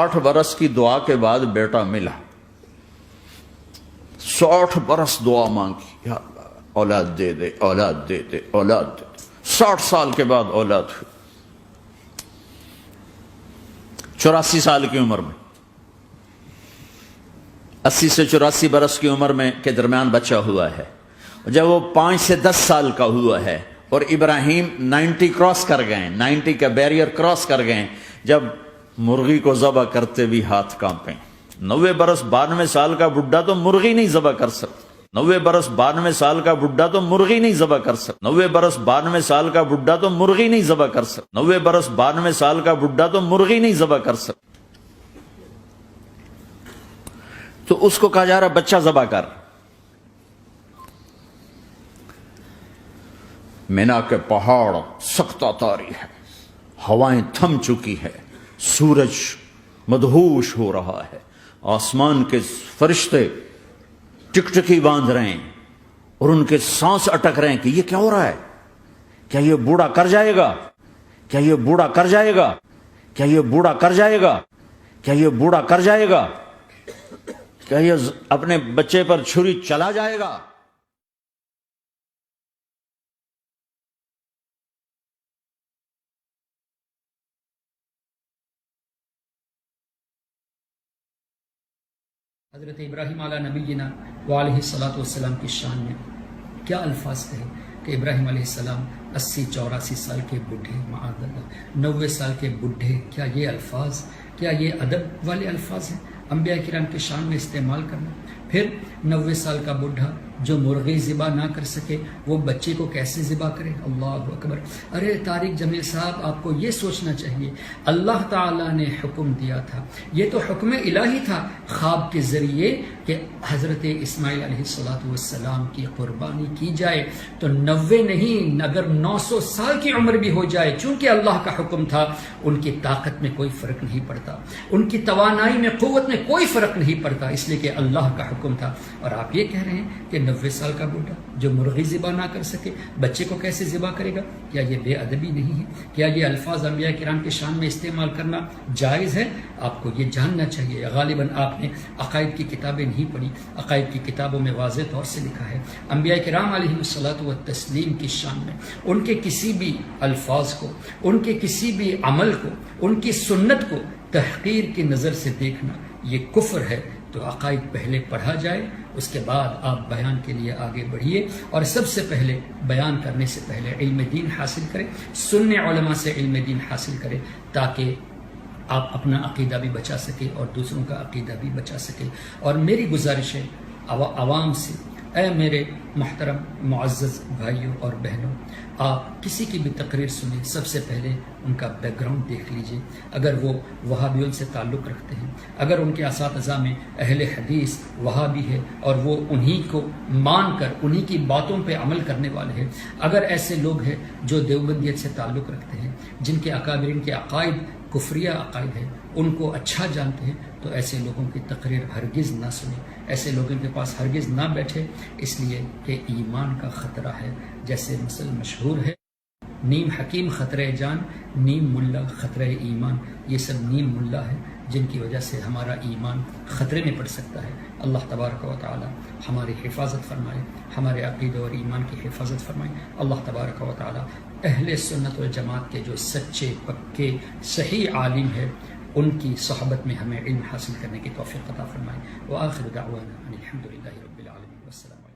60 برس کی دعا کے بعد بیٹا ملا. 60 برس دعا مانگی, یا اللہ اولاد دے دے, اولاد دے دے, اولاد دے دے. 60 سال کے بعد اولاد ہوئی. 84 سال کی عمر میں, 80 سے 84 برس کی عمر میں کے درمیان بچہ ہوا ہے. جب وہ 5 سے 10 سال کا ہوا ہے اور ابراہیم 90 کراس کر گئے, 90 کا بیریئر کراس کر گئے, جب مرغی کو ذبح کرتے بھی ہاتھ کانپیں. 90 برس 92 سال کا بڈھا تو مرغی نہیں ذبح کر سکتا. 90 برس 92 سال کا بڈھا تو مرغی نہیں ذبح کر سکتا. 90 برس 92 سال کا بڈھا تو مرغی نہیں ذبح کر سکتا. 90 برس 92 سال کا بڈھا تو مرغی نہیں ذبح کر سکتا. تو اس کو کہا جا رہا بچہ ذبح کر. مینا کے پہاڑ سخت تاری ہے, ہوائیں تھم چکی ہے, سورج مدہوش ہو رہا ہے, آسمان کے فرشتے ٹکٹکی باندھ رہے ہیں اور ان کے سانس اٹک رہے ہیں کہ یہ کیا ہو رہا ہے, کیا یہ بوڑھا کر جائے گا, کیا یہ بوڑھا کر جائے گا, کیا یہ بوڑھا کر جائے گا, کیا یہ بوڑھا کر جائے گا, کیا یہ اپنے بچے پر چھری چلا جائے گا. حضرت ابراہیم علیہ نبینا وعلیہ الصلاۃ والسلام کی شان میں کیا الفاظ کہے کہ ابراہیم علیہ السلام 80-84 سال کے بڈھے, معاذ اللہ 90 سال کے بڈھے. کیا یہ الفاظ, کیا یہ ادب والے الفاظ ہیں انبیاء کرام کی شان میں استعمال کرنا؟ پھر 90 سال کا بڈھا جو مرغی ذبح نہ کر سکے وہ بچے کو کیسے ذبح کرے؟ اللہ اکبر. ارے طارق جمیل صاحب, آپ کو یہ سوچنا چاہیے, اللہ تعالیٰ نے حکم دیا تھا, یہ تو حکم الہی تھا خواب کے ذریعے کہ حضرت اسماعیل علیہ الصلاۃ والسلام کی قربانی کی جائے. تو 90 نہیں, اگر 900 سال کی عمر بھی ہو جائے, چونکہ اللہ کا حکم تھا, ان کی طاقت میں کوئی فرق نہیں پڑتا, ان کی توانائی میں, قوت میں کوئی فرق نہیں پڑتا, اس لیے کہ اللہ کا حکم تھا. اور آپ یہ کہہ رہے ہیں کہ 90 سال کا بوڑھا جو مرغی ذبح نہ کر سکے بچے کو کیسے ذبح کرے گا؟ کیا یہ بے ادبی نہیں ہے؟ کیا یہ الفاظ انبیاء کرام کی شان میں استعمال کرنا جائز ہے؟ آپ کو یہ جاننا چاہیے. غالباً آپ نے عقائد کی کتابیں نہیں پڑھی. عقائد کی کتابوں میں واضح طور سے لکھا ہے انبیاء کرام علیہ الصلاۃ والتسلیم کی شان میں ان کے کسی بھی الفاظ کو, ان کے کسی بھی عمل کو, ان کی سنت کو تحقیر کی نظر سے دیکھنا یہ کفر ہے. تو عقائد پہلے پڑھا جائے, اس کے بعد آپ بیان کے لیے آگے بڑھیے, اور سب سے پہلے بیان کرنے سے پہلے علم دین حاصل کریں, سننے علماء سے علم دین حاصل کریں, تاکہ آپ اپنا عقیدہ بھی بچا سکیں اور دوسروں کا عقیدہ بھی بچا سکیں. اور میری گزارش ہے عوام سے, اے میرے محترم معزز بھائیوں اور بہنوں, آپ کسی کی بھی تقریر سنیں, سب سے پہلے ان کا بیک گراؤنڈ دیکھ لیجئے. اگر وہ وہابیوں سے تعلق رکھتے ہیں, اگر ان کے اساتذہ میں اہل حدیث وہابی ہے اور وہ انہی کو مان کر انہی کی باتوں پہ عمل کرنے والے ہیں, اگر ایسے لوگ ہیں جو دیوبندیت سے تعلق رکھتے ہیں, جن کے اکابرین کے عقائد کفریہ عقائد ہیں, ان کو اچھا جانتے ہیں, تو ایسے لوگوں کی تقریر ہرگز نہ سنیں, ایسے لوگوں کے پاس ہرگز نہ بیٹھے, اس لیے کہ ایمان کا خطرہ ہے. جیسے مثل مشہور ہے, نیم حکیم خطرہ جان, نیم ملا خطرہ ایمان. یہ سب نیم ملا ہے جن کی وجہ سے ہمارا ایمان خطرے میں پڑ سکتا ہے. اللہ تبارک و تعالی ہماری حفاظت فرمائے, ہمارے عقیدہ اور ایمان کی حفاظت فرمائے. اللہ تبارک و تعالی اہل سنت والجماعت کے جو سچے پکے صحیح عالم ہے ان کی صحبت میں ہمیں علم حاصل کرنے کی توفیق عطا فرمائے. وآخر دعوانا ان الحمد للہ رب العالمین. والسلام.